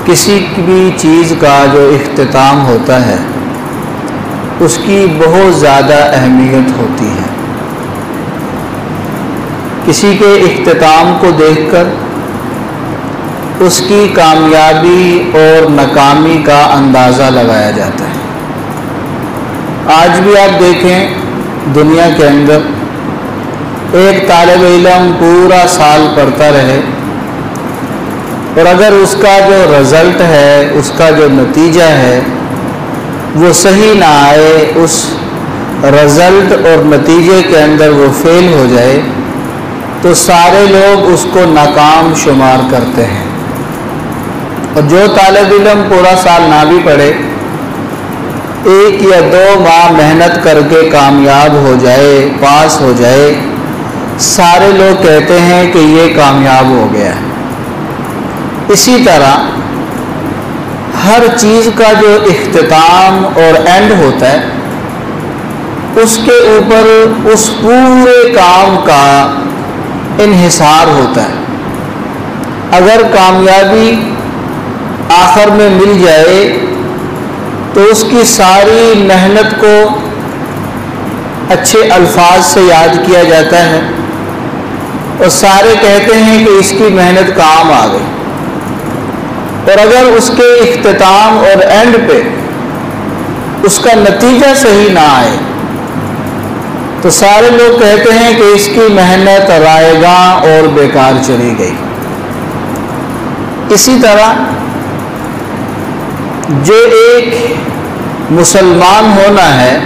کسی بھی چیز کا جو اختتام ہوتا ہے اس کی بہت زیادہ اہمیت ہوتی ہے۔ کسی کے اختتام کو دیکھ کر اس کی کامیابی اور ناکامی کا اندازہ لگایا جاتا ہے۔ آج بھی آپ دیکھیں دنیا کے اندر ایک طالب علم پورا سال پڑھتا رہے اور اگر اس کا جو رزلٹ ہے، اس کا جو نتیجہ ہے وہ صحیح نہ آئے، اس رزلٹ اور نتیجے کے اندر وہ فیل ہو جائے تو سارے لوگ اس کو ناکام شمار کرتے ہیں۔ اور جو طالب علم پورا سال نہ بھی پڑھے، 1 یا 2 ماہ محنت کر کے کامیاب ہو جائے، پاس ہو جائے، سارے لوگ کہتے ہیں کہ یہ کامیاب ہو گیا ہے۔ اسی طرح ہر چیز کا جو اختتام اور اینڈ ہوتا ہے اس کے اوپر اس پورے کام کا انحصار ہوتا ہے۔ اگر کامیابی آخر میں مل جائے تو اس کی ساری محنت کو اچھے الفاظ سے یاد کیا جاتا ہے اور سارے کہتے ہیں کہ اس کی محنت کام آ گئی، اور اگر اس کے اختتام اور اینڈ پہ اس کا نتیجہ صحیح نہ آئے تو سارے لوگ کہتے ہیں کہ اس کی محنت رائے گاں اور بیکار چلی گئی۔ اسی طرح جو ایک مسلمان ہونا ہے،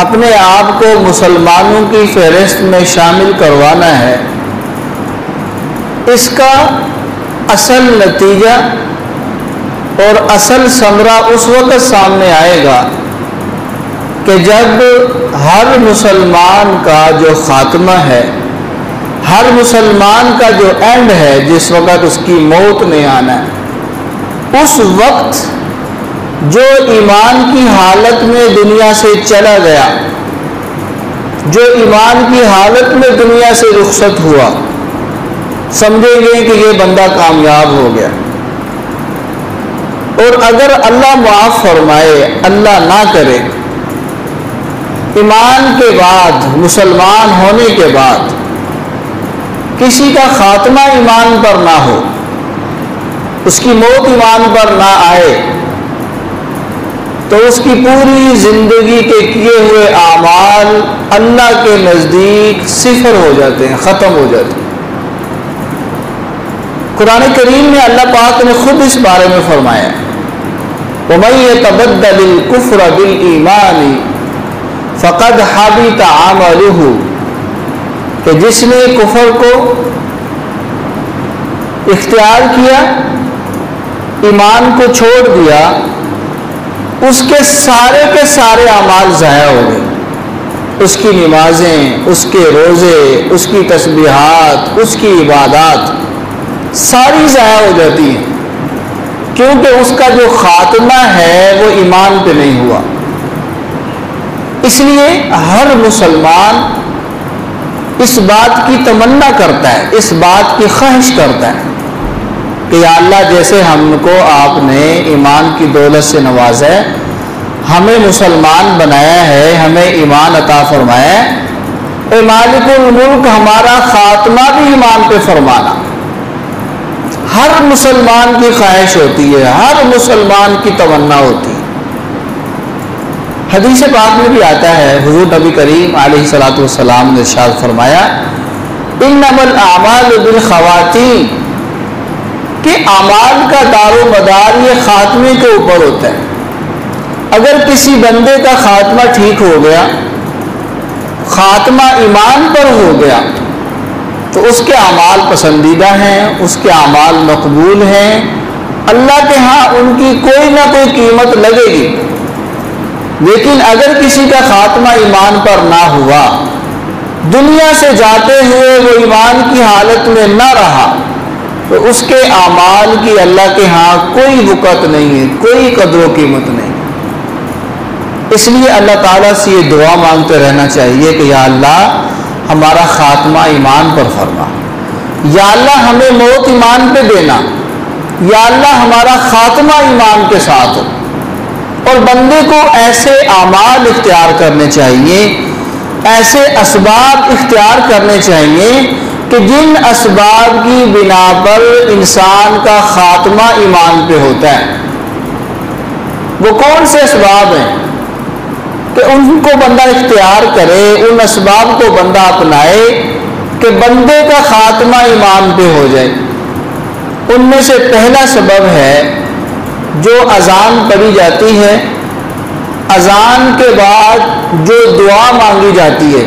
اپنے آپ کو مسلمانوں کی فہرست میں شامل کروانا ہے، اس کا اصل نتیجہ اور اصل ثمرہ اس وقت سامنے آئے گا کہ جب ہر مسلمان کا جو خاتمہ ہے، ہر مسلمان کا جو اینڈ ہے، جس وقت اس کی موت نے آنا ہے، اس وقت جو ایمان کی حالت میں دنیا سے چلا گیا، جو ایمان کی حالت میں دنیا سے رخصت ہوا، سمجھیں گے کہ یہ بندہ کامیاب ہو گیا۔ اور اگر اللہ معاف فرمائے، اللہ نہ کرے، ایمان کے بعد، مسلمان ہونے کے بعد کسی کا خاتمہ ایمان پر نہ ہو، اس کی موت ایمان پر نہ آئے، تو اس کی پوری زندگی کے کیے ہوئے اعمال اللہ کے نزدیک صفر ہو جاتے ہیں، ختم ہو جاتے ہیں۔ قرآن کریم میں اللہ پاک نے خود اس بارے میں فرمایا، وَمَن يَتَبَدَّلِ الْكُفْرَ بِالْإِيمَانِ فَقَدْ حَبِطَ عَمَلُهُ، کہ جس نے کفر کو اختیار کیا، ایمان کو چھوڑ دیا، اس کے سارے اعمال ضائع ہو گئے۔ اس کی نمازیں، اس کے روزے، اس کی تسبیحات، اس کی عبادات ساری ضائع ہو جاتی ہیں، کیونکہ اس کا جو خاتمہ ہے وہ ایمان پہ نہیں ہوا۔ اس لیے ہر مسلمان اس بات کی تمنا کرتا ہے، اس بات کی خواہش کرتا ہے کہ یا اللہ جیسے ہم کو آپ نے ایمان کی دولت سے نوازا ہے، ہمیں مسلمان بنایا ہے، ہمیں ایمان عطا فرمایا ہے، اے مالک الملک ہمارا خاتمہ بھی ایمان پہ فرمانا۔ ہر مسلمان کی خواہش ہوتی ہے، ہر مسلمان کی تمنا ہوتی ہے۔ حدیث پاک میں بھی آتا ہے، حضور نبی کریم علیہ الصلوۃ والسلام نے ارشاد فرمایا، انما الاعمال بالخواتیم، کہ اعمال کا دار و مدار یہ خاتمے کے اوپر ہوتا ہے۔ اگر کسی بندے کا خاتمہ ٹھیک ہو گیا، خاتمہ ایمان پر ہو گیا، تو اس کے اعمال پسندیدہ ہیں، اس کے اعمال مقبول ہیں، اللہ کے ہاں ان کی کوئی نہ کوئی قیمت لگے گی۔ لیکن اگر کسی کا خاتمہ ایمان پر نہ ہوا، دنیا سے جاتے ہوئے وہ ایمان کی حالت میں نہ رہا، تو اس کے اعمال کی اللہ کے ہاں کوئی وقت نہیں ہے، کوئی قدر و قیمت نہیں۔ اس لیے اللہ تعالیٰ سے یہ دعا مانگتے رہنا چاہیے کہ یا اللہ ہمارا خاتمہ ایمان پر فرما، یا اللہ ہمیں موت ایمان پہ دینا، یا اللہ ہمارا خاتمہ ایمان کے ساتھ ہو. اور بندے کو ایسے اعمال اختیار کرنے چاہیے، ایسے اسباب اختیار کرنے چاہیے کہ جن اسباب کی بنا پر انسان کا خاتمہ ایمان پہ ہوتا ہے. وہ کون سے اسباب ہیں کہ ان کو بندہ اختیار کرے، ان اسباب کو بندہ اپنائے کہ بندے کا خاتمہ ایمان پہ ہو جائے. ان میں سے پہلا سبب ہے جو اذان پڑھی جاتی ہے، اذان کے بعد جو دعا مانگی جاتی ہے،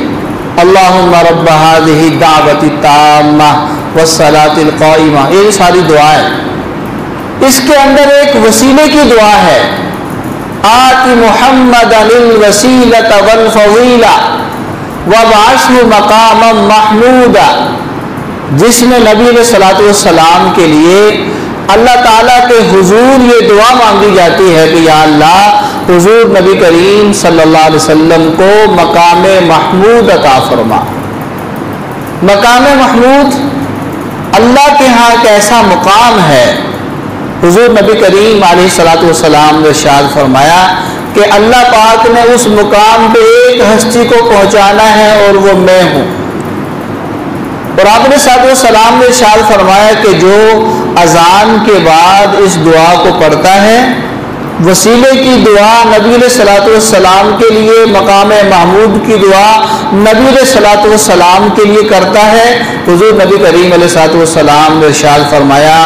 اللہم رب ہذہ الدعوۃ التامہ والصلاۃ القائمہ، یہ ساری دعائیں. اس کے اندر ایک وسیلے کی دعا ہے، آت محمدا الوسیلۃ والفضیلہ وابعثہ مقاما محمودا، جس میں نبی علیہ الصلوۃ والسلام کے لیے اللہ تعالیٰ کے حضور یہ دعا مانگی جاتی ہے کہ یا اللہ حضور نبی کریم صلی اللہ علیہ وسلم کو مقام محمود عطا فرما. مقام محمود اللہ کے ہاں ایک ایسا مقام ہے. حضور نبی کریم علیہ الصلوۃ والسلام نے ارشاد فرمایا کہ اللہ پاک نے اس مقام پہ ایک ہستی کو پہنچانا ہے اور وہ میں ہوں. اور آپ نے صلی اللہ علیہ وسلم نے ارشاد فرمایا کہ جو اذان کے بعد اس دعا کو پڑھتا ہے، وسیلے کی دعا نبی علیہ الصلوۃ والسلام کے لیے، مقام محمود کی دعا نبی علیہ الصلوۃ والسلام کے لیے کرتا ہے، حضور نبی کریم علیہ الصلوۃ والسلام نے ارشاد فرمایا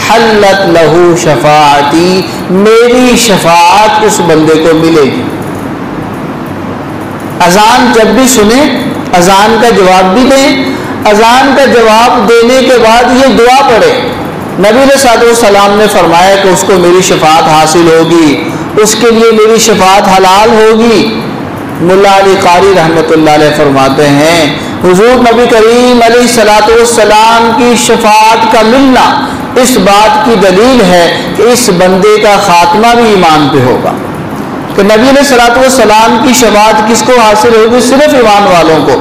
حلت لہ شفاعتی، میری شفاعت اس بندے کو ملے گی. اذان جب بھی سنیں اذان کا جواب بھی دیں، اذان کا جواب دینے کے بعد یہ دعا پڑھے. نبی علیہ الصلوۃ والسلام نے فرمایا کہ اس کو میری شفاعت حاصل ہوگی، اس کے لیے میری شفاعت حلال ہوگی. ملا علی قاری رحمۃ اللہ علیہ فرماتے ہیں حضور نبی کریم علیہ الصلوۃ والسلام کی شفاعت کا ملنا اس بات کی دلیل ہے کہ اس بندے کا خاتمہ بھی ایمان پہ ہوگا. کہ نبی علیہ الصلوۃ والسلام کی شفاعت کس کو حاصل ہوگی؟ صرف ایمان والوں کو.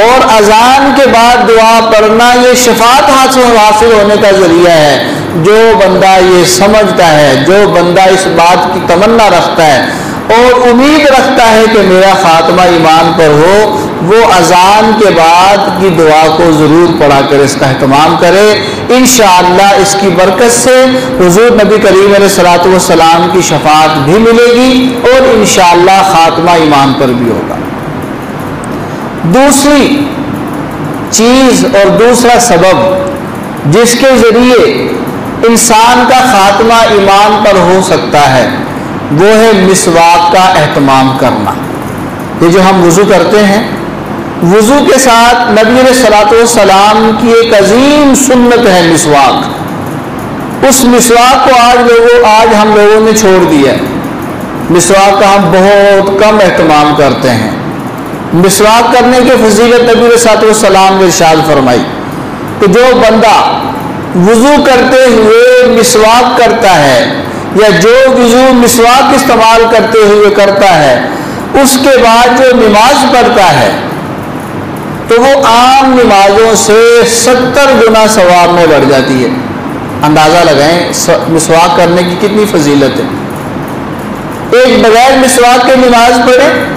اور اذان کے بعد دعا پڑھنا یہ شفاعت حاصل ہونے کا ذریعہ ہے. جو بندہ یہ سمجھتا ہے، جو بندہ اس بات کی تمنا رکھتا ہے اور امید رکھتا ہے کہ میرا خاتمہ ایمان پر ہو، وہ اذان کے بعد کی دعا کو ضرور پڑھا کر اس کا اہتمام کرے. انشاءاللہ اس کی برکت سے حضور نبی کریم علیہ الصلوۃ والسلام کی شفاعت بھی ملے گی اور انشاءاللہ خاتمہ ایمان پر بھی ہوگا. دوسری چیز اور دوسرا سبب جس کے ذریعے انسان کا خاتمہ ایمان پر ہو سکتا ہے وہ ہے مسواک کا اہتمام کرنا. یہ جو ہم وضو کرتے ہیں، وضو کے ساتھ نبی علیہ الصلوۃ والسلام کی ایک عظیم سنت ہے مسواک. اس مسواک کو آج ہم لوگوں نے چھوڑ دیا. مسواک کا ہم بہت کم اہتمام کرتے ہیں. مسواک کرنے کی فضیلت نبی علیہ الصلوۃ والسلام نے ارشاد فرمائی کہ جو بندہ وضو کرتے ہوئے مسواک کرتا ہے یا جو وضو مسواک استعمال کرتے ہوئے کرتا ہے، اس کے بعد جو نماز پڑھتا ہے تو وہ عام نمازوں سے 70 گنا ثواب میں بڑھ جاتی ہے. اندازہ لگائیں مسواک کرنے کی کتنی فضیلت ہے. ایک بغیر مسواک کے نماز پڑھیں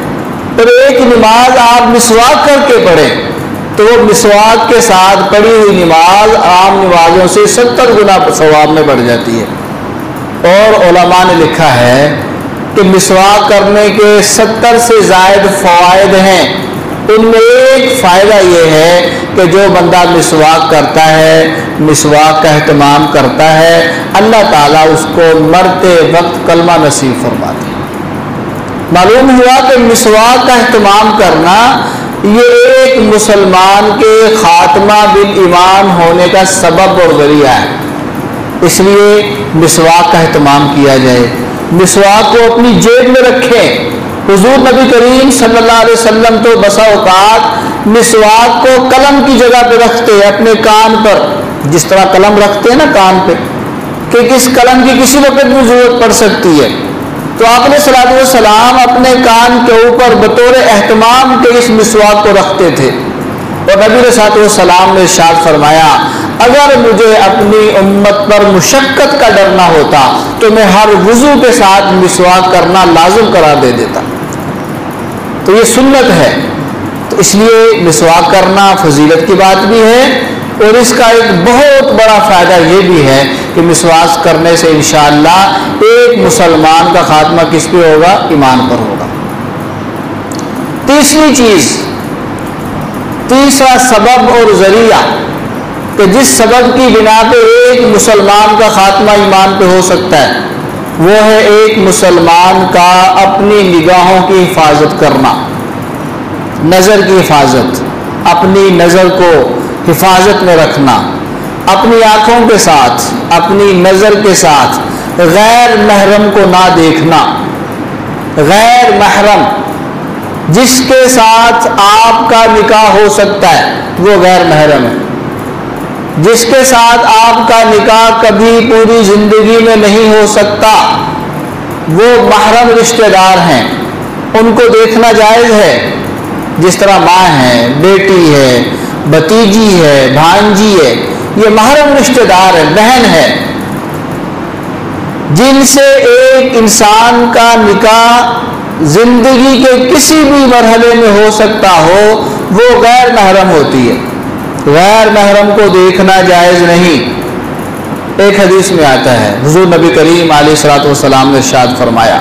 اور ایک نماز آپ مسواک کر کے پڑھیں تو وہ مسواک کے ساتھ پڑھی ہوئی نماز عام نمازوں سے 70 گنا ثواب میں بڑھ جاتی ہے. اور علماء نے لکھا ہے کہ مسواک کرنے کے 70 سے زائد فوائد ہیں. ان میں ایک فائدہ یہ ہے کہ جو بندہ مسواک کرتا ہے، مسواک کا اہتمام کرتا ہے، اللہ تعالیٰ اس کو مرتے وقت کلمہ نصیب فرماتے ہیں. معلوم ہوا کہ مسواک کا اہتمام کرنا یہ ایک مسلمان کے خاتمہ بالایمان ہونے کا سبب اور ذریعہ ہے. اس لیے مسواک کا اہتمام کیا جائے. مسواک کو اپنی جیب میں رکھیں. حضور نبی کریم صلی اللہ علیہ وسلم تو بسا اوقات مسواک کو قلم کی جگہ پہ رکھتے ہیں، اپنے کان پر، جس طرح قلم رکھتے ہیں نا کان پہ، کہ کس قلم کی کسی وقت بھی ضرورت پڑ سکتی ہے. تو آپ نے صلی اللہ علیہ وسلم اپنے کان کے اوپر بطور اہتمام کے اس مسواک کو رکھتے تھے. اور نبی صلی اللہ علیہ وسلم نے ارشاد فرمایا اگر مجھے اپنی امت پر مشقت کا ڈر نہ ہوتا تو میں ہر وضو کے ساتھ مسواک کرنا لازم قرار دے دیتا. تو یہ سنت ہے، تو اس لیے مسواک کرنا فضیلت کی بات بھی ہے، اور اس کا ایک بہت بڑا فائدہ یہ بھی ہے کہ مسواک کرنے سے انشاءاللہ ایک مسلمان کا خاتمہ کس پہ ہوگا؟ ایمان پر ہوگا. تیسری چیز، تیسرا سبب اور ذریعہ کہ جس سبب کی بنا پہ ایک مسلمان کا خاتمہ ایمان پہ ہو سکتا ہے، وہ ہے ایک مسلمان کا اپنی نگاہوں کی حفاظت کرنا، نظر کی حفاظت، اپنی نظر کو حفاظت میں رکھنا، اپنی آنکھوں کے ساتھ، اپنی نظر کے ساتھ غیر محرم کو نہ دیکھنا. غیر محرم جس کے ساتھ آپ کا نکاح ہو سکتا ہے وہ غیر محرم ہے. جس کے ساتھ آپ کا نکاح کبھی پوری زندگی میں نہیں ہو سکتا وہ محرم رشتہ دار ہیں، ان کو دیکھنا جائز ہے. جس طرح ماں ہے، بیٹی ہے، بھتیجی ہے، بھانجی ہے، یہ محرم رشتہ دار ہے، بہن ہے. جن سے ایک انسان کا نکاح زندگی کے کسی بھی مرحلے میں ہو سکتا ہو وہ غیر محرم ہوتی ہے. غیر محرم کو دیکھنا جائز نہیں. ایک حدیث میں آتا ہے، حضور نبی کریم علیہ الصلوۃ والسلام نے ارشاد فرمایا،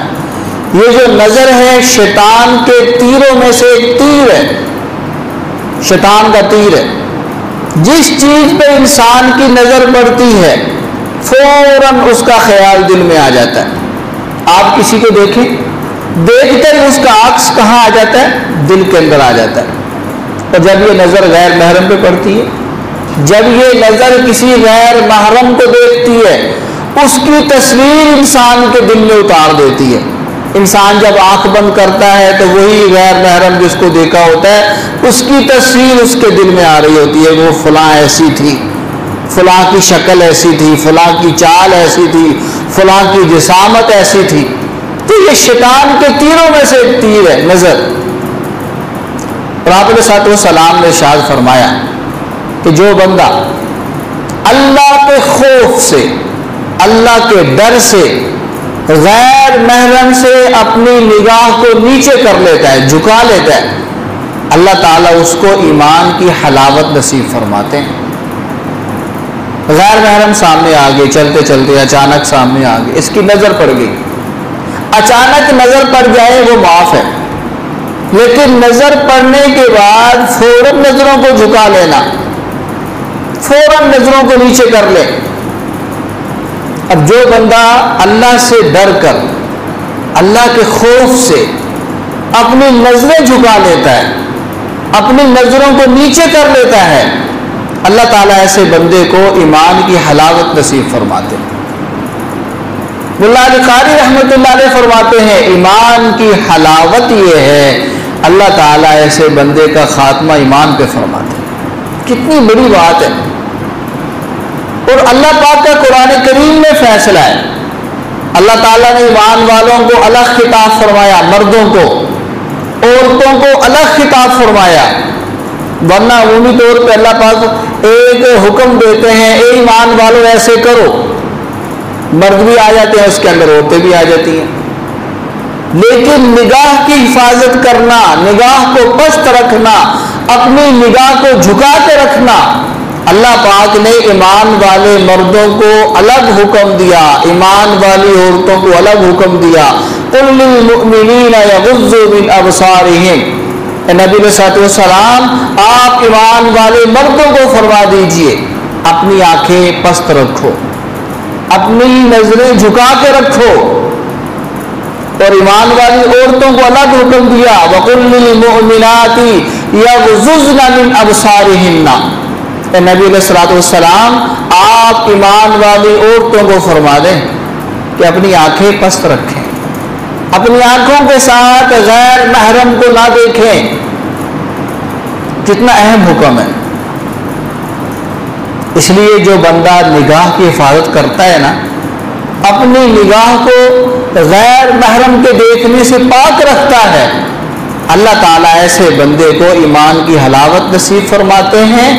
یہ جو نظر ہے شیطان کے تیروں میں سے ایک تیر ہے، شیطان کا تیر ہے. جس چیز پہ انسان کی نظر پڑتی ہے فوراً اس کا خیال دل میں آ جاتا ہے. آپ کسی کو دیکھیں، دیکھتے ہی اس کا عکس کہاں آ جاتا ہے؟ دل کے اندر آ جاتا ہے. اور جب یہ نظر غیر محرم پہ پڑتی ہے، جب یہ نظر کسی غیر محرم کو دیکھتی ہے، اس کی تصویر انسان کے دل میں اتار دیتی ہے. انسان جب آنکھ بند کرتا ہے تو وہی غیر محرم جس کو دیکھا ہوتا ہے اس کی تصویر اس کے دل میں آ رہی ہوتی ہے، وہ فلاں ایسی تھی، فلاں کی شکل ایسی تھی، فلاں کی چال ایسی تھی، فلاں کی جسامت ایسی تھی. تو یہ شیطان کے تیروں میں سے ایک تیر ہے نظر. اور آپ علیہ الصلوۃ والسلام نے ارشاد فرمایا کہ جو بندہ اللہ کے خوف سے، اللہ کے ڈر سے غیر محرم سے اپنی نگاہ کو نیچے کر لیتا ہے، جھکا لیتا ہے، اللہ تعالیٰ اس کو ایمان کی حلاوت نصیب فرماتے ہیں. غیر محرم سامنے آ گئے، چلتے چلتے اچانک سامنے آ گئے، اس کی نظر پڑ گئی. اچانک نظر پڑ جائے وہ معاف ہے، لیکن نظر پڑنے کے بعد فوراً نظروں کو جھکا لینا، فوراً نظروں کو نیچے کر لے. اب جو بندہ اللہ سے ڈر کر، اللہ کے خوف سے اپنی نظریں جھکا لیتا ہے، اپنی نظروں کو نیچے کر لیتا ہے، اللہ تعالیٰ ایسے بندے کو ایمان کی حلاوت نصیب فرماتے ہیں. ملا علی قاری رحمۃ اللہ علیہ فرماتے ہیں ایمان کی حلاوت یہ ہے اللہ تعالیٰ ایسے بندے کا خاتمہ ایمان پہ فرماتے ہیں. کتنی بڑی بات ہے. اور اللہ پاک کا قرآن کریم میں فیصلہ ہے. اللہ تعالیٰ نے ایمان والوں کو الگ خطاب فرمایا، مردوں کو، عورتوں کو الگ خطاب فرمایا. ورنہ عمومی طور پہ اللہ پاک ایک حکم دیتے ہیں، اے ایمان والوں ایسے کرو، مرد بھی آ جاتے ہیں اس کے اندر، عورتیں بھی آ جاتی ہیں. لیکن نگاہ کی حفاظت کرنا، نگاہ کو پست رکھنا، اپنی نگاہ کو جھکا کے رکھنا، اللہ پاک نے ایمان والے مردوں کو الگ حکم دیا، ایمان والی عورتوں کو الگ حکم دیا. قُلْ لِلْمُؤْمِنِينَ يَغُضُّوا مِنْ أَبْصَارِهِمْ، نبی علیہ السلام آپ ایمان والے مردوں کو فرما دیجئے اپنی آنکھیں پست رکھو، اپنی نظریں جھکا کے رکھو. اور ایمان والی عورتوں کو الگ حکم دیا، وَقُلْ لِلْمُؤْمِنَاتِ يَغْضُضْنَ مِنْ أَبْصَارِهِنَّ. نبی علیہ السلام آپ ایمان والی عورتوں کو فرما دیں کہ اپنی آنکھیں پست رکھیں، اپنی آنکھوں کے ساتھ غیر محرم کو نہ دیکھیں. کتنا اہم حکم ہے. اس لیے جو بندہ نگاہ کی حفاظت کرتا ہے نا، اپنی نگاہ کو غیر محرم کے دیکھنے سے پاک رکھتا ہے، اللہ تعالیٰ ایسے بندے کو ایمان کی حلاوت نصیب فرماتے ہیں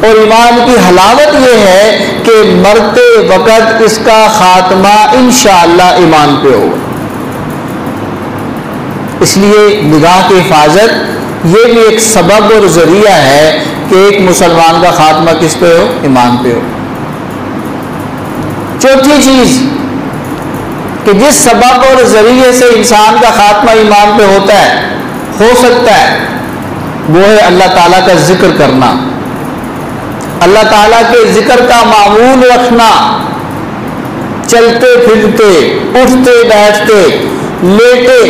اور ایمان کی حلاوت یہ ہے کہ مرتے وقت اس کا خاتمہ انشاءاللہ ایمان پہ ہوگا۔ اس لیے نگاہ کی حفاظت یہ بھی ایک سبب اور ذریعہ ہے کہ ایک مسلمان کا خاتمہ کس پہ ہو؟ ایمان پہ ہو۔ چوتھی چیز کہ جس سبب اور ذریعے سے انسان کا خاتمہ ایمان پہ ہوتا ہے، ہو سکتا ہے، وہ ہے اللہ تعالیٰ کا ذکر کرنا، اللہ تعالیٰ کے ذکر کا معمول رکھنا، چلتے پھرتے، اٹھتے بیٹھتے، لیٹے۔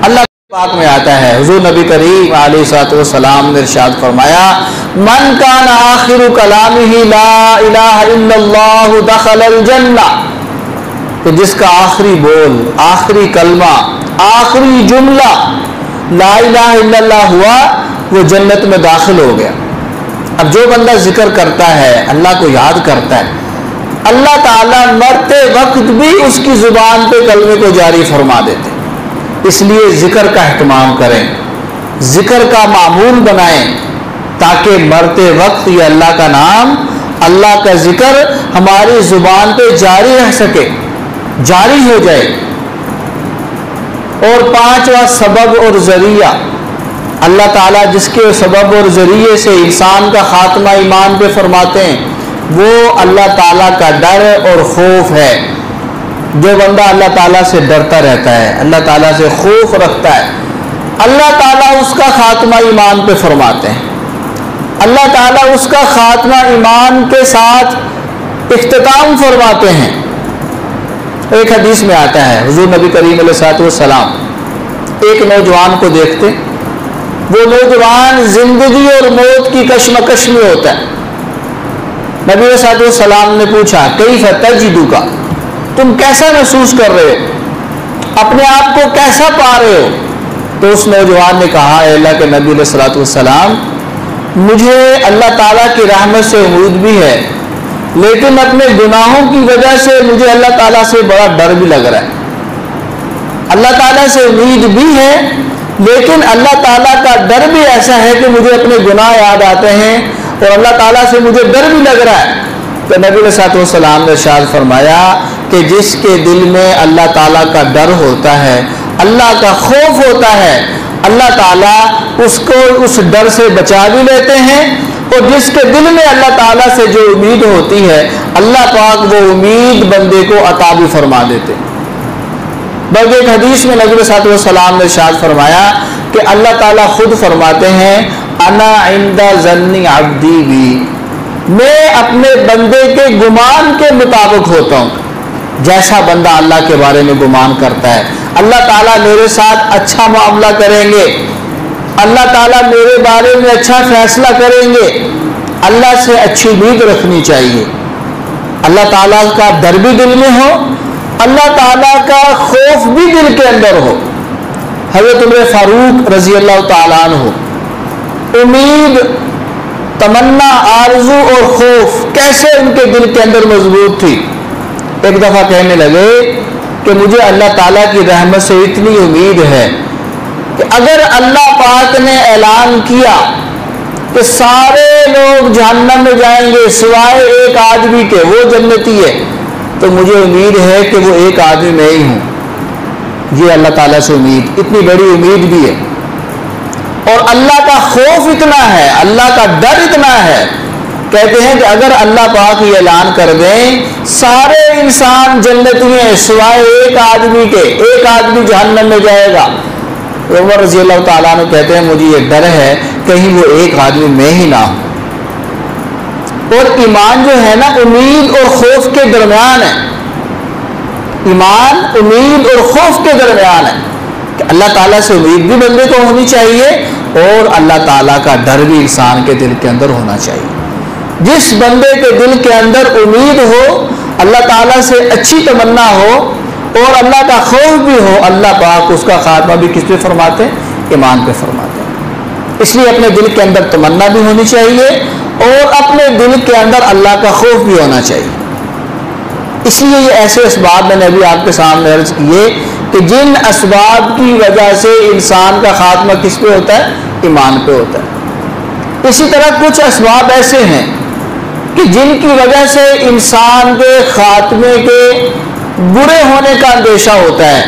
اللہ پاک میں آتا ہے، حضور نبی کریم علیہ الصلوۃ والسلام نے ارشاد فرمایا، من کان آخر کلامہ لا الہ الا اللہ دخل الجنہ، کہ جس کا آخری بول، آخری کلمہ، آخری جملہ لا الہ الا اللہ ہوا، وہ جنت میں داخل ہو گیا۔ اب جو بندہ ذکر کرتا ہے، اللہ کو یاد کرتا ہے، اللہ تعالیٰ مرتے وقت بھی اس کی زبان پہ کلمے کو جاری فرما دیتے۔ اس لیے ذکر کا اہتمام کریں، ذکر کا معمول بنائیں، تاکہ مرتے وقت یہ اللہ کا نام، اللہ کا ذکر ہماری زبان پہ جاری رہ سکے، جاری ہو جائے۔ اور پانچواں سبب اور ذریعہ، اللہ تعالیٰ جس کے سبب اور ذریعے سے انسان کا خاتمہ ایمان پہ فرماتے ہیں، وہ اللہ تعالیٰ کا ڈر اور خوف ہے۔ جو بندہ اللہ تعالیٰ سے ڈرتا رہتا ہے، اللہ تعالیٰ سے خوف رکھتا ہے، اللہ تعالیٰ اس کا خاتمہ ایمان پہ فرماتے ہیں، اللہ تعالیٰ اس کا خاتمہ ایمان کے ساتھ اختتام فرماتے ہیں۔ ایک حدیث میں آتا ہے، حضور نبی کریم علیہ الصلوۃ والسلام ایک نوجوان کو دیکھتے، وہ نوجوان زندگی اور موت کی کشمکش میں ہوتا ہے۔ نبی علیہ الصلوۃ والسلام نے پوچھا، کیف تجدک، تم کیسا محسوس کر رہے ہو، اپنے آپ کو کیسا پا رہے ہو؟ تو اس نوجوان نے کہا، اے اللہ کے نبی علیہ الصلوۃ والسلام، مجھے اللہ تعالیٰ کی رحمت سے امید بھی ہے، لیکن اپنے گناہوں کی وجہ سے مجھے اللہ تعالیٰ سے بڑا ڈر بھی لگ رہا ہے۔ اللہ تعالیٰ سے امید بھی ہے، لیکن اللہ تعالیٰ کا ڈر بھی ایسا ہے کہ مجھے اپنے گناہ یاد آتے ہیں اور اللہ تعالیٰ سے مجھے ڈر بھی لگ رہا ہے۔ تو نبی علیہ الصلوۃ والسلام نے ارشاد فرمایا کہ جس کے دل میں اللہ تعالیٰ کا ڈر ہوتا ہے، اللہ کا خوف ہوتا ہے، اللہ تعالیٰ اس کو اس ڈر سے بچا بھی لیتے ہیں، اور جس کے دل میں اللہ تعالیٰ سے جو امید ہوتی ہے، اللہ پاک وہ امید بندے کو عطا بھی فرما دیتے۔ بلکہ ایک حدیث میں نبی صلی اللہ علیہ وسلم نے ارشاد فرمایا کہ اللہ تعالیٰ خود فرماتے ہیں، انا عند ظن عبدی بی، میں اپنے بندے کے گمان کے مطابق ہوتا ہوں۔ جیسا بندہ اللہ کے بارے میں گمان کرتا ہے، اللہ تعالیٰ میرے ساتھ اچھا معاملہ کریں گے، اللہ تعالیٰ میرے بارے میں اچھا فیصلہ کریں گے، اللہ سے اچھی امید رکھنی چاہیے، اللہ تعالیٰ کا ڈر بھی دل میں ہو، اللہ تعالیٰ کا خوف بھی دل کے اندر ہو۔ حضرت عمر فاروق رضی اللہ تعالیٰ عنہ، امید، تمنا، آرزو اور خوف کیسے ان کے دل کے اندر مضبوط تھی۔ ایک دفعہ کہنے لگے کہ مجھے اللہ تعالیٰ کی رحمت سے اتنی امید ہے کہ اگر اللہ پاک نے اعلان کیا کہ سارے لوگ جہنم میں جائیں گے سوائے ایک آدمی کے، وہ جنتی ہے، تو مجھے امید ہے کہ وہ ایک آدمی میں ہی ہوں۔ یہ اللہ تعالیٰ سے امید، اتنی بڑی امید بھی ہے، اور اللہ کا خوف اتنا ہے، اللہ کا ڈر اتنا ہے، کہتے ہیں کہ اگر اللہ پاک یہ اعلان کر دیں سارے انسان جنتی ہیں سوائے ایک آدمی کے، ایک آدمی جہنم میں جائے گا، عمر رضی اللہ تعالیٰ عنہ کہتے ہیں مجھے یہ ڈر ہے کہیں وہ ایک آدمی میں ہی نہ ہو۔ اور ایمان جو ہے نا، امید اور خوف کے درمیان ہے، ایمان امید اور خوف کے درمیان ہے، کہ اللہ تعالیٰ سے امید بھی بندے کو ہونی چاہیے اور اللہ تعالیٰ کا ڈر بھی انسان کے دل کے اندر ہونا چاہیے۔ جس بندے کے دل کے اندر امید ہو، اللہ تعالیٰ سے اچھی تمنا ہو اور اللہ کا خوف بھی ہو، اللہ پاک اس کا خاتمہ بھی کس پہ فرماتے ہیں؟ ایمان پہ فرماتے ہیں۔ اس لیے اپنے دل کے اندر تمنا بھی ہونی چاہیے اور اپنے دل کے اندر اللہ کا خوف بھی ہونا چاہیے۔ اس لیے یہ ایسے اسباب میں نے ابھی آپ کے سامنے عرض کیے کہ جن اسباب کی وجہ سے انسان کا خاتمہ کس پہ ہوتا ہے؟ ایمان پہ ہوتا ہے۔ اسی طرح کچھ اسباب ایسے ہیں کہ جن کی وجہ سے انسان کے خاتمے کے برے ہونے کا اندیشہ ہوتا ہے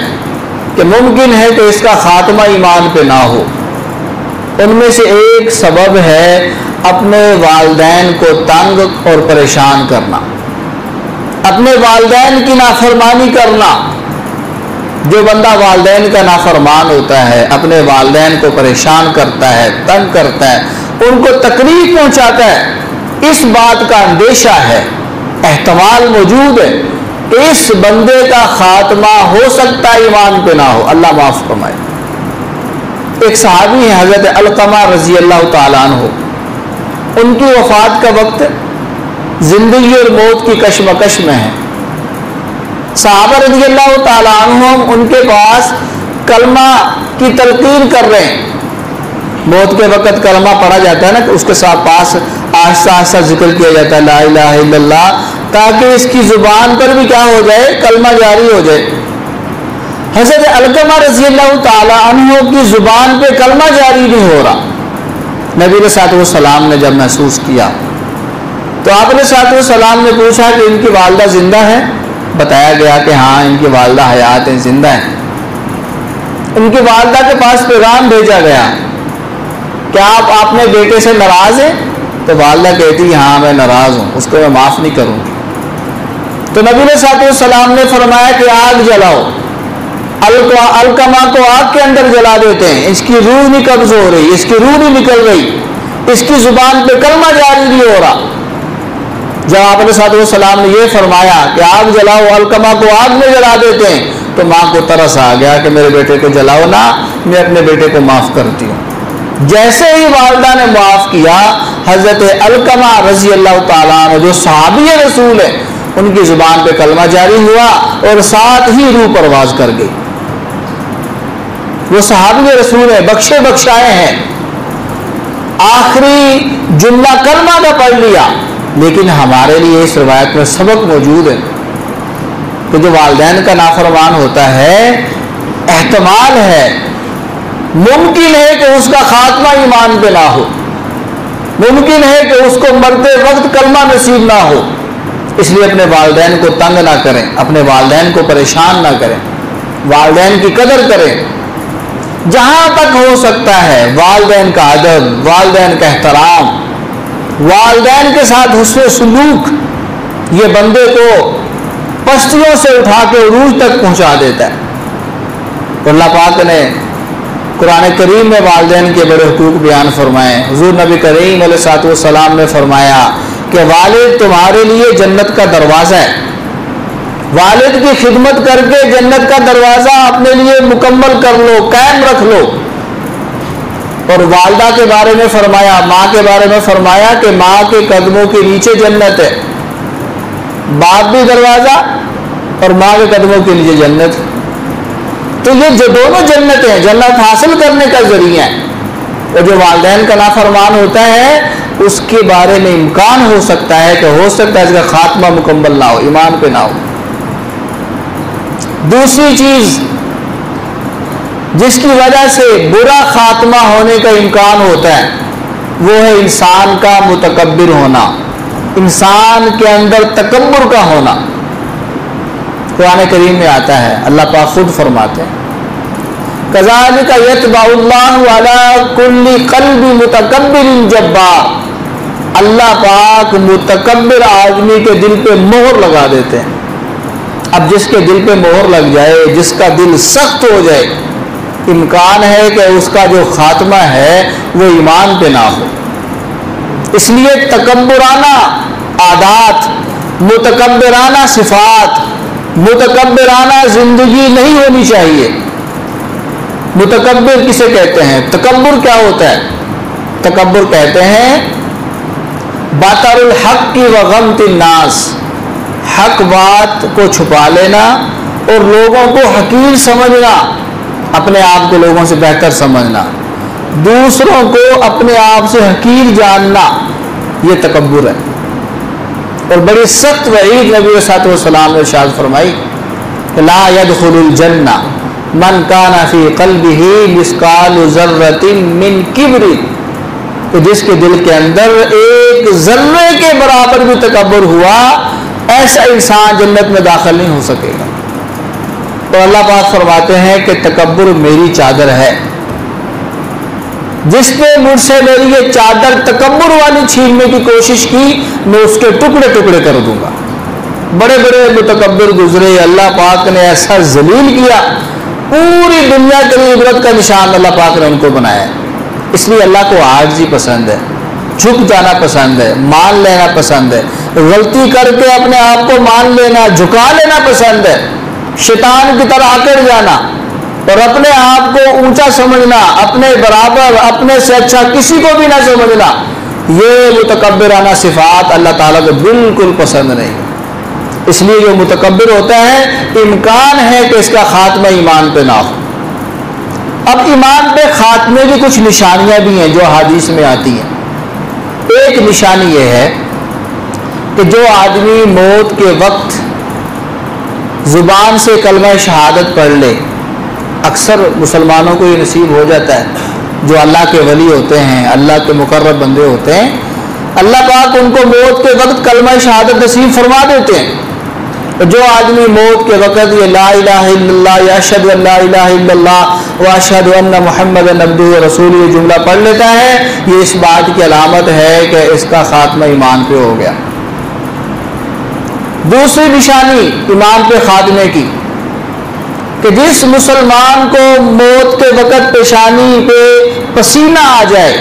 کہ ممکن ہے کہ اس کا خاتمہ ایمان پہ نہ ہو۔ ان میں سے ایک سبب ہے اپنے والدین کو تنگ اور پریشان کرنا، اپنے والدین کی نافرمانی کرنا۔ جو بندہ والدین کا نافرمان ہوتا ہے، اپنے والدین کو پریشان کرتا ہے، تنگ کرتا ہے، ان کو تکلیف پہنچاتا ہے، اس بات کا اندیشہ ہے، احتمال موجود ہے کہ اس بندے کا خاتمہ ہو سکتا ہے ایمان پہ نہ ہو، اللہ معاف فرمائے۔ ایک صحابی ہیں حضرت علقمہ رضی اللہ تعالیٰ عنہ، ان کی وفات کا وقت زندگی اور موت کی کشمکش میں ہے۔ صحابہ رضی اللہ تعالیٰ عنہم ان کے پاس کلمہ کی تلقین کر رہے ہیں۔ موت کے وقت کلمہ پڑھا جاتا ہے نا، کہ اس کے ساتھ پاس آہستہ آہستہ ذکر کیا جاتا ہے لا الہ الا اللہ، تاکہ اس کی زبان پر بھی کیا ہو جائے، کلمہ جاری ہو جائے۔ حضرت علقمہ رضی اللہ تعالیٰ عنہ کی زبان پہ کلمہ جاری نہیں ہو رہا۔ نبی علیہ الصلوۃ والسلام نے جب محسوس کیا تو آپ علیہ الصلوۃ والسلام نے پوچھا کہ ان کی والدہ زندہ ہے؟ بتایا گیا کہ ہاں ان کی والدہ حیات ہیں، زندہ ہیں۔ ان کی والدہ کے پاس پیغام بھیجا گیا، کیا آپ اپنے بیٹے سے ناراض ہیں؟ تو والدہ کہتی ہاں میں ناراض ہوں، اس کو میں معاف نہیں کروں گی۔ تو نبی علیہ الصلوۃ والسلام نے فرمایا کہ آگ جلاؤ، علقمہ کو آگ کے اندر جلا دیتے ہیں، اس کی روح نہیں قبض ہو رہی، اس کی روح نہیں نکل رہی، اس کی زبان پہ کلمہ جاری نہیں ہو رہا۔ جب آپ علیہ الصلوۃ والسلام نے یہ فرمایا کہ آگ جلاؤ، علقمہ کو آگ میں جلا دیتے ہیں، تو ماں کو ترس آ گیا کہ میرے بیٹے کو جلاؤ نا، میں اپنے بیٹے کو معاف کرتی ہوں۔ جیسے ہی والدہ نے معاف کیا، حضرت علقمہ رضی اللہ تعالیٰ عنہ جو صحابی رسول ہے، ان کی زبان پہ کلمہ جاری ہوا اور ساتھ ہی روح پرواز کر گئی۔ وہ صحابی رسول ہے، بخشے بخشائے ہیں، آخری جملہ کلمہ کا پڑھ لیا، لیکن ہمارے لیے اس روایت میں سبق موجود ہے کہ جو والدین کا نافرمان ہوتا ہے، احتمال ہے، ممکن ہے کہ اس کا خاتمہ ایمان پہ نہ ہو، ممکن ہے کہ اس کو مرتے وقت کلمہ نصیب نہ ہو۔ اس لیے اپنے والدین کو تنگ نہ کریں، اپنے والدین کو پریشان نہ کریں، والدین کی قدر کریں۔ جہاں تک ہو سکتا ہے والدین کا ادب، والدین کا احترام، والدین کے ساتھ حسن سلوک، یہ بندے کو پستیوں سے اٹھا کے عروج تک پہنچا دیتا ہے۔ اللہ پاک نے قرآن کریم میں والدین کے بڑے حقوق بیان فرمائے۔ حضور نبی کریم علیہ الصلوۃ والسلام نے فرمایا کہ والد تمہارے لیے جنت کا دروازہ ہے، والد کی خدمت کر کے جنت کا دروازہ اپنے لیے مکمل کر لو، قائم رکھ لو۔ اور والدہ کے بارے میں فرمایا، ماں کے بارے میں فرمایا کہ ماں کے قدموں کے نیچے جنت ہے، باپ بھی دروازہ اور ماں کے قدموں کے نیچے جنت۔ تو یہ جو دونوں جنت ہیں، جنت حاصل کرنے کا ذریعہ ہے۔ اور جو والدین کا نافرمان ہوتا ہے، اس کے بارے میں امکان ہو سکتا ہے کہ ہو سکتا ہے اس کا خاتمہ مکمل نہ ہو، ایمان پہ نہ ہو۔ دوسری چیز جس کی وجہ سے برا خاتمہ ہونے کا امکان ہوتا ہے، وہ ہے انسان کا متکبر ہونا، انسان کے اندر تکبر کا ہونا۔ قرآن کریم میں آتا ہے، اللہ پاک خود فرماتے ہیں کذالک یطبع اللہ علی کل قلب متکبر جبار۔ اللہ پاک متکبر آدمی کے دل پہ مہر لگا دیتے ہیں۔ اب جس کے دل پہ مہر لگ جائے، جس کا دل سخت ہو جائے، امکان ہے کہ اس کا جو خاتمہ ہے وہ ایمان پہ نہ ہو۔ اس لیے تکبرانہ عادات، متکبرانہ صفات، متکبرانہ زندگی نہیں ہونی چاہیے۔ متکبر کسے کہتے ہیں؟ تکبر کیا ہوتا ہے؟ تکبر کہتے ہیں باطر الحق کی وغمط الناس، حق بات کو چھپا لینا اور لوگوں کو حقیر سمجھنا، اپنے آپ کو لوگوں سے بہتر سمجھنا، دوسروں کو اپنے آپ سے حقیر جاننا، یہ تکبر ہے۔ اور بڑی سخت وعید نبی صلی اللہ علیہ وسلم نے ارشاد فرمائی کہ لا يدخل الجنہ من کان فی قلبہ مثقال ذرۃ من کبر۔ کہ جس کے دل کے اندر ایک ذرے کے برابر بھی تکبر ہوا، ایسا انسان جنت میں داخل نہیں ہو سکے گا۔ تو اللہ پاک فرماتے ہیں کہ تکبر میری چادر ہے، جس نے مجھ سے میری یہ چادر تکبر والی چھیننے کی کوشش کی، میں اس کے ٹکڑے ٹکڑے کر دوں گا۔ بڑے بڑے متکبر گزرے، اللہ پاک نے ایسا ذلیل کیا، پوری دنیا کے لیے عبرت کا نشان اللہ پاک نے ان کو بنایا۔ اس لیے اللہ کو عاجزی پسند ہے، جھک جانا پسند ہے، مان لینا پسند ہے، غلطی کر کے اپنے آپ کو مان لینا، جھکا لینا پسند ہے، شیطان کی طرح آکڑ جانا اور اپنے آپ کو اونچا سمجھنا، اپنے برابر، اپنے سے اچھا کسی کو بھی نہ سمجھنا، یہ متکبرانہ صفات اللہ تعالیٰ کو بالکل پسند نہیں۔ اس لیے جو متکبر ہوتا ہے امکان ہے کہ اس کا خاتمہ ایمان پہ نہ ہو۔ اب ایمان پہ خاتمے کی کچھ نشانیاں بھی ہیں جو حدیث میں آتی ہیں۔ ایک نشانی یہ ہے کہ جو آدمی موت کے وقت زبان سے کلمہ شہادت پڑھ لے، اکثر مسلمانوں کو یہ نصیب ہو جاتا ہے، جو اللہ کے ولی ہوتے ہیں، اللہ کے مقرب بندے ہوتے ہیں، اللہ پاک ان کو موت کے وقت کلمہ شہادت نصیب فرما دیتے ہیں۔ جو آدمی موت کے وقت یہ لا الہ الا اللہ یا اشہد ان لا الہ الا اللہ و اشہد ان محمد عبدہ و رسولہ یہ جملہ پڑھ لیتا ہے، یہ اس بات کی علامت ہے کہ اس کا خاتمہ ایمان پہ ہو گیا۔ دوسری نشانی ایمان پہ خاتمے کی کہ جس مسلمان کو موت کے وقت پیشانی پہ پسینہ آ جائے،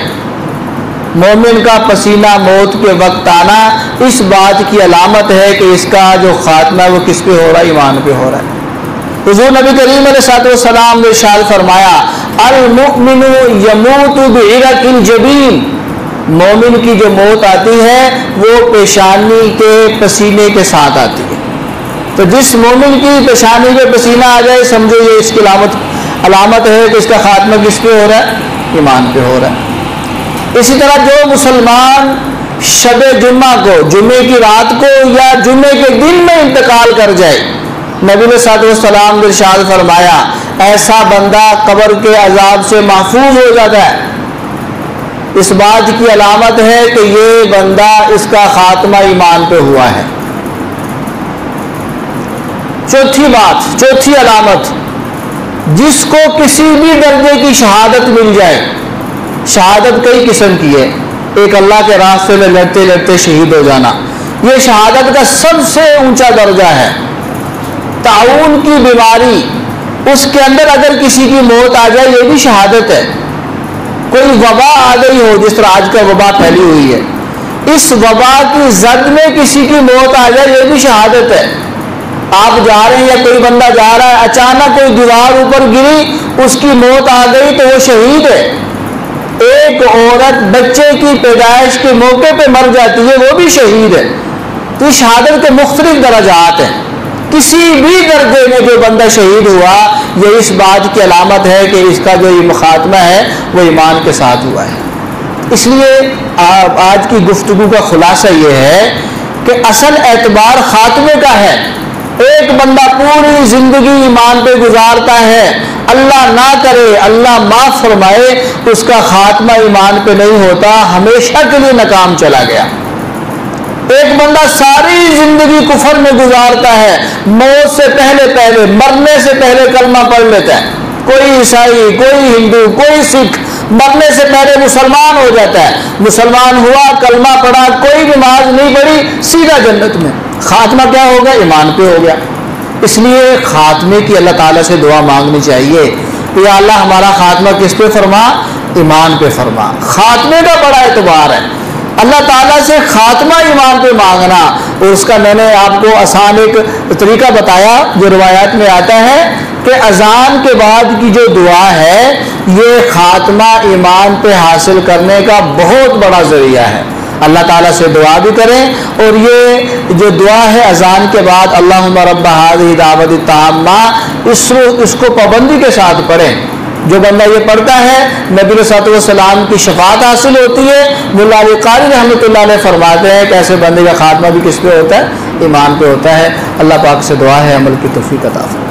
مومن کا پسینہ موت کے وقت آنا اس بات کی علامت ہے کہ اس کا جو خاتمہ ہے وہ کس پہ ہو رہا ہے؟ ایمان پہ ہو رہا ہے۔ حضور نبی کریم علیہ الصلوۃ والسلام نے ارشاد فرمایا المؤمن یموت بعرق الجبین، مومن کی جو موت آتی ہے وہ پیشانی کے پسینے کے ساتھ آتی ہے۔ تو جس مومن کی پیشانی کے پسینہ آ جائے سمجھو یہ اس کی علامت ہے کہ اس کا خاتمہ کس پہ ہو رہا ہے؟ ایمان پہ ہو رہا ہے۔ اسی طرح جو مسلمان شب جمعہ کو، جمعے کی رات کو یا جمعے کے دن میں انتقال کر جائے، نبی علیہ الصلوۃ والسلام نے ارشاد فرمایا ایسا بندہ قبر کے عذاب سے محفوظ ہو جاتا ہے۔ اس بات کی علامت ہے کہ یہ بندہ اس کا خاتمہ ایمان پہ ہوا ہے۔ چوتھی علامت، جس کو کسی بھی درجے کی شہادت مل جائے، شہادت کئی قسم کی ہے، ایک اللہ کے راستے میں لڑتے لڑتے شہید ہو جانا، یہ شہادت کا سب سے اونچا درجہ ہے۔ طاعون کی بیماری، اس کے اندر اگر کسی کی موت آ جائے یہ بھی شہادت ہے۔ کوئی وبا آ گئی ہو، جس طرح آج کا وبا پھیلی ہوئی ہے، اس وبا کی زد میں کسی کی موت آ جائے یہ بھی شہادت ہے۔ آپ جا رہے ہیں یا کوئی بندہ جا رہا ہے، اچانک کوئی دیوار اوپر گری، اس کی موت آ گئی تو وہ شہید ہے۔ ایک عورت بچے کی پیدائش کے موقع پہ مر جاتی ہے، وہ بھی شہید ہے۔ تو شہادت کے مختلف درجات ہیں، کسی بھی درجے میں جو بندہ شہید ہوا یہ اس بات کی علامت ہے کہ اس کا جو یہ خاتمہ ہے وہ ایمان کے ساتھ ہوا ہے۔ اس لیے آج کی گفتگو کا خلاصہ یہ ہے کہ اصل اعتبار خاتمے کا ہے۔ ایک بندہ پوری زندگی ایمان پہ گزارتا ہے، اللہ نہ کرے، اللہ معاف فرمائے، اس کا خاتمہ ایمان پہ نہیں ہوتا، ہمیشہ کے لیے ناکام چلا گیا۔ ایک بندہ ساری زندگی کفر میں گزارتا ہے، موت سے پہلے مرنے سے پہلے کلمہ پڑھ لیتا ہے، کوئی عیسائی، کوئی ہندو، کوئی سکھ، مرنے سے پہلے مسلمان ہو جاتا ہے، مسلمان ہوا، کلمہ پڑھا، کوئی نماز نہیں پڑھی، سیدھا جنت میں۔ خاتمہ کیا ہوگا؟ ایمان پہ ہو گیا۔ اس لیے خاتمے کی اللہ تعالیٰ سے دعا مانگنی چاہیے کہ یا اللہ ہمارا خاتمہ کس پہ فرما؟ ایمان پہ فرما۔ خاتمے کا بڑا اعتبار ہے، اللہ تعالیٰ سے خاتمہ ایمان پہ مانگنا۔ اور اس کا میں نے آپ کو آسان ایک طریقہ بتایا جو روایات میں آتا ہے کہ اذان کے بعد کی جو دعا ہے یہ خاتمہ ایمان پہ حاصل کرنے کا بہت بڑا ذریعہ ہے۔ اللہ تعالیٰ سے دعا بھی کریں، اور یہ جو دعا ہے اذان کے بعد اللہم رب ہذہ دعوت التامہ، اس کو پابندی کے ساتھ پڑھیں۔ جو بندہ یہ پڑھتا ہے نبی علیہ الصلوۃ والسلام کی شفاعت حاصل ہوتی ہے۔ مولا علی قاری رحمۃ اللہ علیہ فرماتے ہیں کہ ایسے بندے کا خاتمہ بھی کس پہ ہوتا ہے؟ ایمان پہ ہوتا ہے۔ اللہ پاک سے دعا ہے عمل کی توفیق عطا فرمائے۔